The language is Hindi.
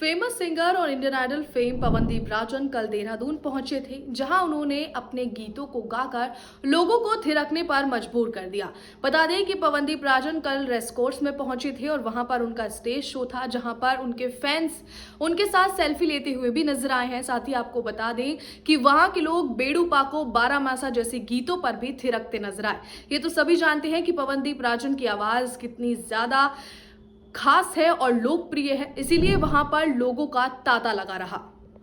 फेमस सिंगर और Indian idol fame Pawandeep Rajan कल देहरादून पहुंचे थे, जहां उन्होंने अपने गीतों को गाकर लोगों को थिरकने पर मजबूर कर दिया। बता दें कि पवनदीप राजन कल रेसकोर्स में पहुंचे थे और वहां पर उनका स्टेज शो था, जहां पर उनके फैंस उनके साथ सेल्फी लेते हुए भी नजर आए हैं। साथ ही आपको बता दें कि वहां के लोग बेड़ू पाको, बारामासा जैसे गीतों पर भी थिरकते नजर आए। ये तो सभी जानते हैं कि पवनदीप राजन की आवाज कितनी ज्यादा खास है और लोकप्रिय है, इसीलिए वहां पर लोगों का तांता लगा रहा।